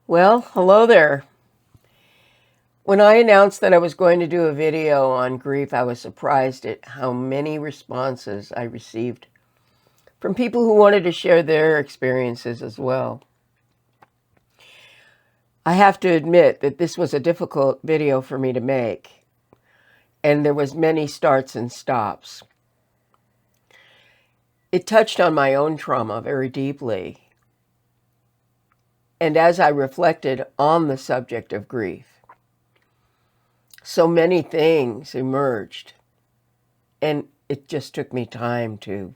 Well, hello there. When I announced that I was going to do a video on grief, I was surprised at how many responses I received from people who wanted to share their experiences as well. I have to admit that this was a difficult video for me to make, and there was many starts and stops. It touched on my own trauma very deeply, and as I reflected on the subject of grief, so many things emerged, and it just took me time to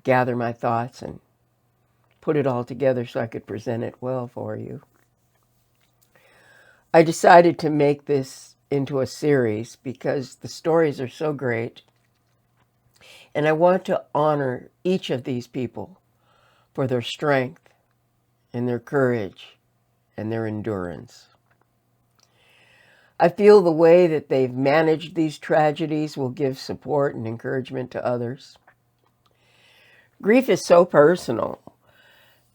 gather my thoughts and put it all together so I could present it well for you. I decided to make this into a series because the stories are so great, and I want to honor each of these people for their strength and their courage and their endurance. I feel the way that they've managed these tragedies will give support and encouragement to others. Grief is so personal,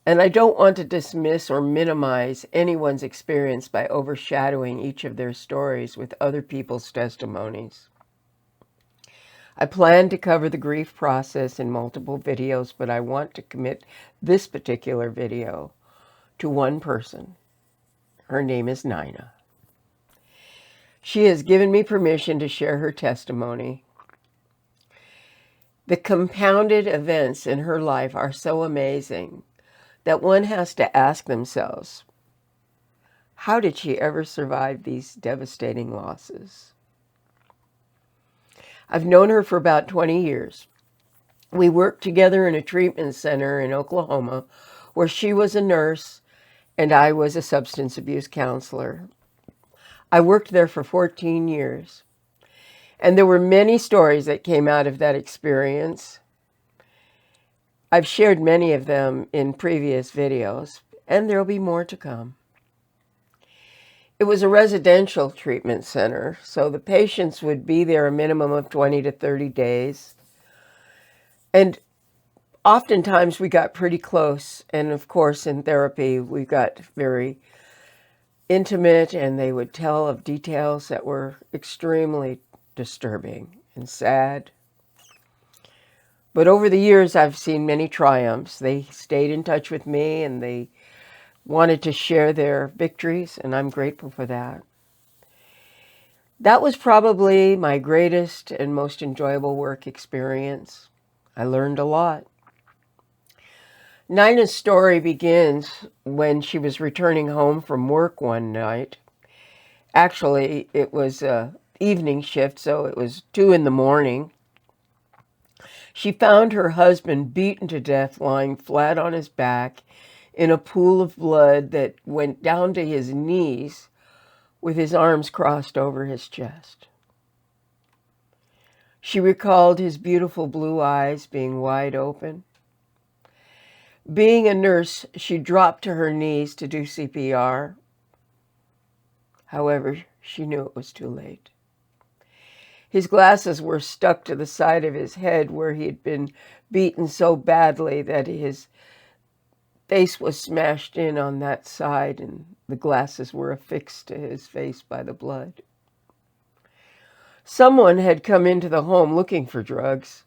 and I don't want to dismiss or minimize anyone's experience by overshadowing each of their stories with other people's testimonies. I plan to cover the grief process in multiple videos, but I want to commit this particular video to one person. Her name is Nina. She has given me permission to share her testimony. The compounded events in her life are so amazing that one has to ask themselves, how did she ever survive these devastating losses? I've known her for about 20 years. We worked together in a treatment center in Oklahoma where she was a nurse and I was a substance abuse counselor. I worked there for 14 years, and there were many stories that came out of that experience. I've shared many of them in previous videos, and there'll be more to come. It was a residential treatment center, so the patients would be there a minimum of 20 to 30 days. And oftentimes we got pretty close, and of course in therapy we got very intimate, and they would tell of details that were extremely disturbing and sad. But over the years, I've seen many triumphs. They stayed in touch with me and they wanted to share their victories, and I'm grateful for that. That was probably my greatest and most enjoyable work experience. I learned a lot. Nina's story begins when she was returning home from work one night. Actually, it was an evening shift, so it was 2 a.m. She found her husband beaten to death, lying flat on his back in a pool of blood that went down to his knees with his arms crossed over his chest. She recalled his beautiful blue eyes being wide open. Being a nurse, she dropped to her knees to do CPR. However, she knew it was too late. His glasses were stuck to the side of his head where he had been beaten so badly that his face was smashed in on that side and the glasses were affixed to his face by the blood. Someone had come into the home looking for drugs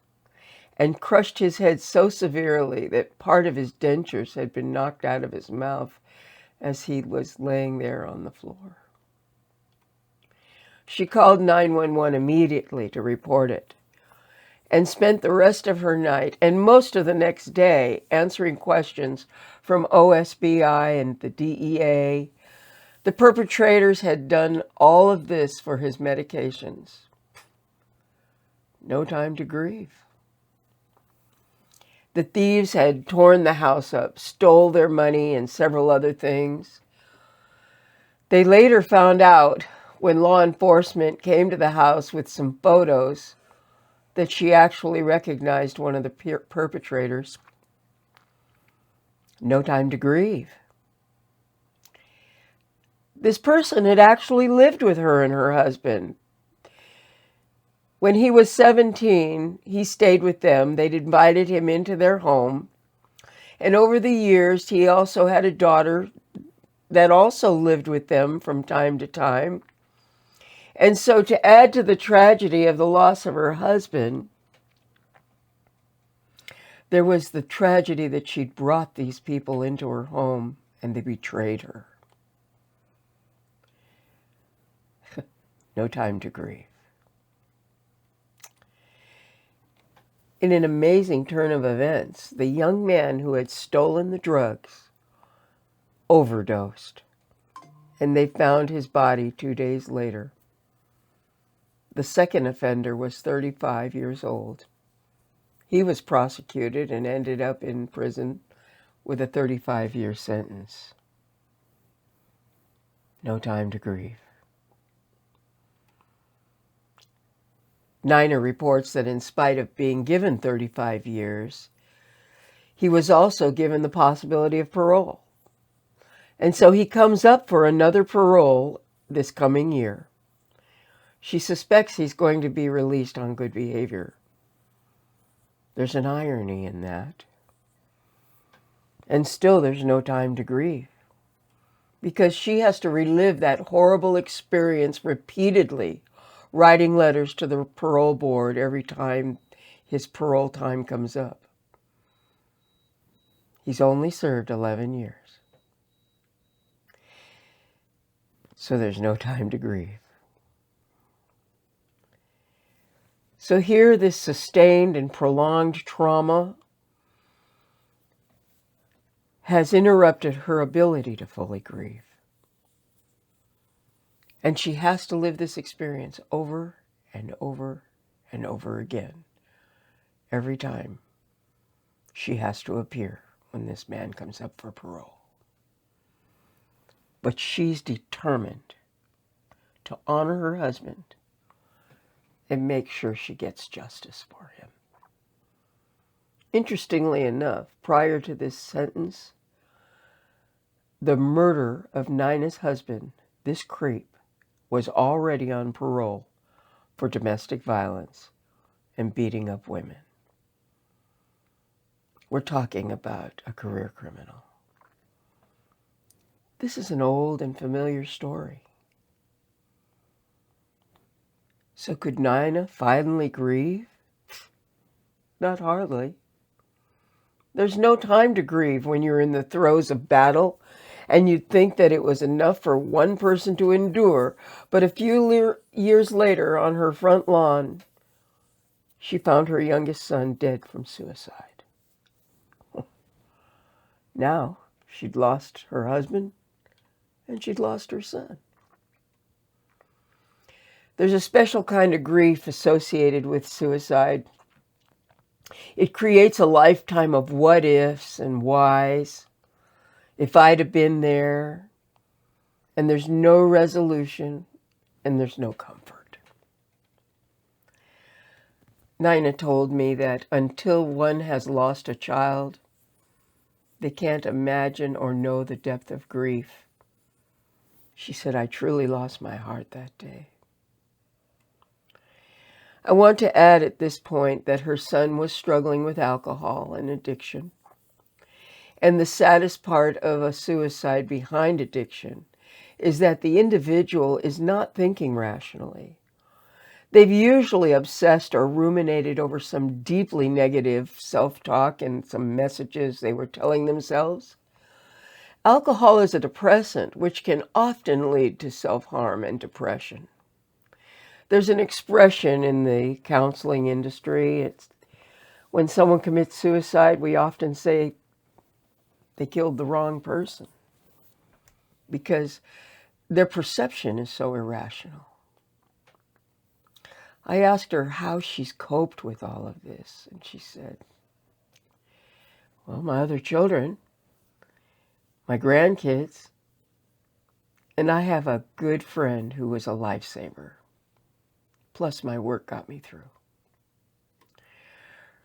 and crushed his head so severely that part of his dentures had been knocked out of his mouth as he was laying there on the floor. She called 911 immediately to report it and spent the rest of her night and most of the next day answering questions from OSBI and the DEA. The perpetrators had done all of this for his medications. No time to grieve. The thieves had torn the house up, stole their money and several other things. They later found out, when law enforcement came to the house with some photos, that she actually recognized one of the perpetrators. No time to grieve. This person had actually lived with her and her husband. When he was 17, he stayed with them. They'd invited him into their home. And over the years, he also had a daughter that also lived with them from time to time. And so, to add to the tragedy of the loss of her husband, there was the tragedy that she'd brought these people into her home and they betrayed her. No time to grieve. In an amazing turn of events, the young man who had stolen the drugs overdosed, and they found his body 2 days later. The second offender was 35 years old. He was prosecuted and ended up in prison with a 35-year sentence. No time to grieve. Niner reports that in spite of being given 35 years, he was also given the possibility of parole. And so he comes up for another parole this coming year. She suspects he's going to be released on good behavior. There's an irony in that. And still there's no time to grieve, because she has to relive that horrible experience repeatedly, writing letters to the parole board every time his parole time comes up. He's only served 11 years. So there's no time to grieve. So here, this sustained and prolonged trauma has interrupted her ability to fully grieve. And she has to live this experience over and over and over again, every time she has to appear when this man comes up for parole. But she's determined to honor her husband and make sure she gets justice for him. Interestingly enough, prior to this sentence, the murder of Nina's husband, this creep, was already on parole for domestic violence and beating up women. We're talking about a career criminal. This is an old and familiar story. So could Nina finally grieve? Not hardly. There's no time to grieve when you're in the throes of battle, and you'd think that it was enough for one person to endure, but a few years later, on her front lawn, she found her youngest son dead from suicide. Now, she'd lost her husband, and she'd lost her son. There's a special kind of grief associated with suicide. It creates a lifetime of what ifs and whys. If I'd have been there, and there's no resolution, and there's no comfort. Nina told me that until one has lost a child, they can't imagine or know the depth of grief. She said, I truly lost my heart that day. I want to add at this point that her son was struggling with alcohol and addiction. And the saddest part of a suicide behind addiction is that the individual is not thinking rationally. They've usually obsessed or ruminated over some deeply negative self-talk and some messages they were telling themselves. Alcohol is a depressant, which can often lead to self-harm and depression. There's an expression in the counseling industry. It's when someone commits suicide, we often say they killed the wrong person because their perception is so irrational. I asked her how she's coped with all of this, and she said, well, my other children, my grandkids, and I have a good friend who was a lifesaver. Plus, my work got me through.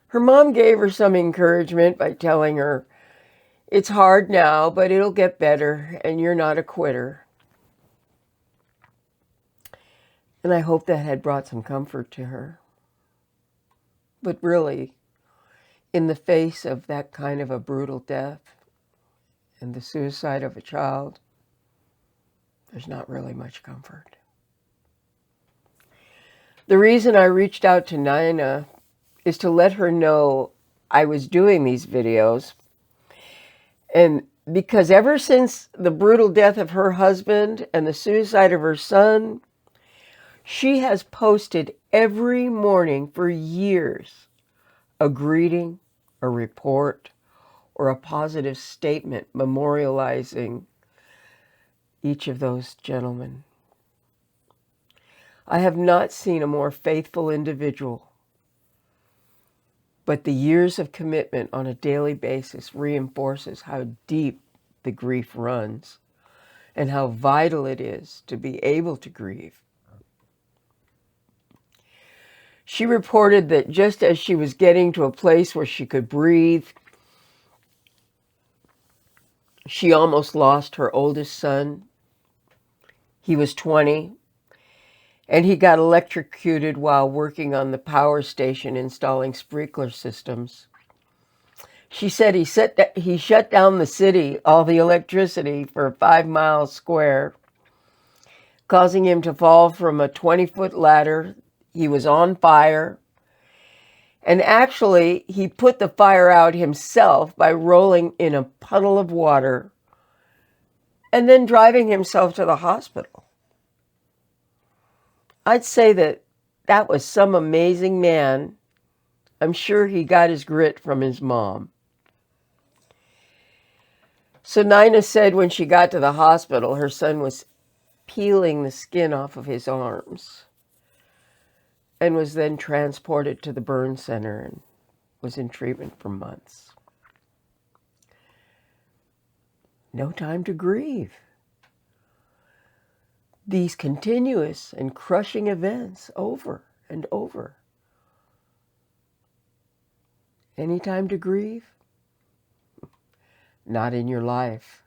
Her mom gave her some encouragement by telling her, it's hard now, but it'll get better, and you're not a quitter. And I hope that had brought some comfort to her. But really, in the face of that kind of a brutal death and the suicide of a child, there's not really much comfort. The reason I reached out to Nina is to let her know I was doing these videos, and because ever since the brutal death of her husband and the suicide of her son, she has posted every morning for years a greeting, a report, or a positive statement memorializing each of those gentlemen. I have not seen a more faithful individual, but the years of commitment on a daily basis reinforces how deep the grief runs and how vital it is to be able to grieve. She reported that just as she was getting to a place where she could breathe, she almost lost her oldest son. He was 20, and he got electrocuted while working on the power station installing sprinkler systems. She said he shut down the city, all the electricity for 5 miles square, causing him to fall from a 20-foot ladder. He was on fire. And actually, he put the fire out himself by rolling in a puddle of water and then driving himself to the hospital. I'd say that was some amazing man. I'm sure he got his grit from his mom. So Nina said when she got to the hospital, her son was peeling the skin off of his arms and was then transported to the burn center and was in treatment for months. No time to grieve. These continuous and crushing events over and over. Any time to grieve? Not in your life.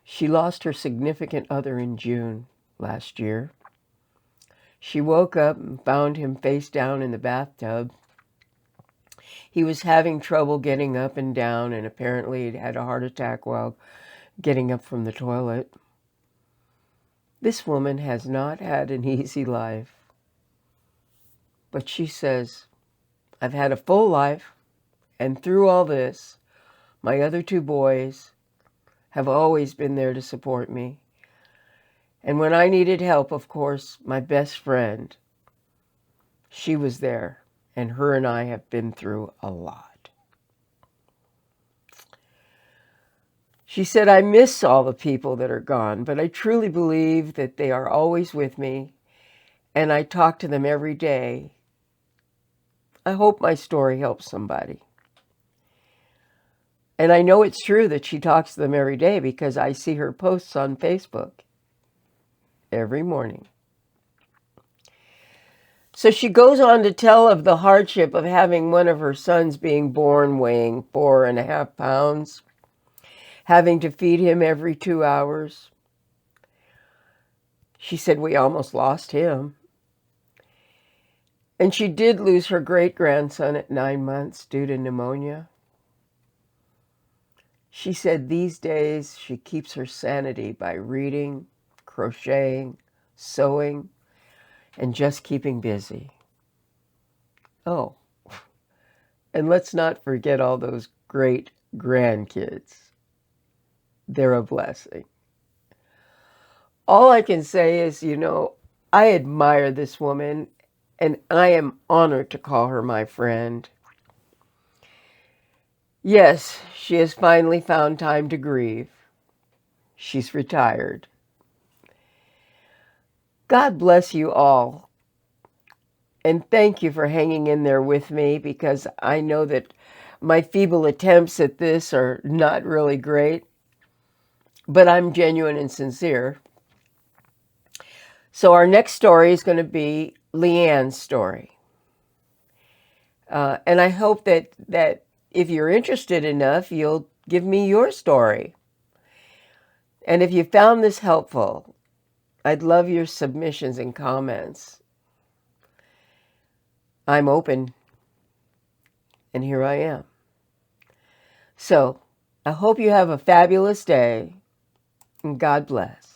She lost her significant other in June last year. She woke up and found him face down in the bathtub. He was having trouble getting up and down, and apparently he'd had a heart attack while getting up from the toilet. This woman has not had an easy life. But she says, I've had a full life, and through all this, my other 2 boys have always been there to support me. And when I needed help, of course, my best friend, she was there, and her and I have been through a lot. She said, I miss all the people that are gone, but I truly believe that they are always with me, and I talk to them every day. I hope my story helps somebody. And I know it's true that she talks to them every day because I see her posts on Facebook every morning. So she goes on to tell of the hardship of having one of her sons being born weighing 4.5 pounds, having to feed him every 2 hours. She said, we almost lost him. And she did lose her great-grandson at 9 months due to pneumonia. She said these days she keeps her sanity by reading, crocheting, sewing, and just keeping busy. Oh, and let's not forget all those great grandkids. They're a blessing. All I can say is, I admire this woman, and I am honored to call her my friend. Yes, she has finally found time to grieve. She's retired. God bless you all. And thank you for hanging in there with me, because I know that my feeble attempts at this are not really great, but I'm genuine and sincere. So our next story is going to be Leanne's story. And I hope that if you're interested enough, you'll give me your story. And if you found this helpful, I'd love your submissions and comments. I'm open, and here I am. So I hope you have a fabulous day, God bless.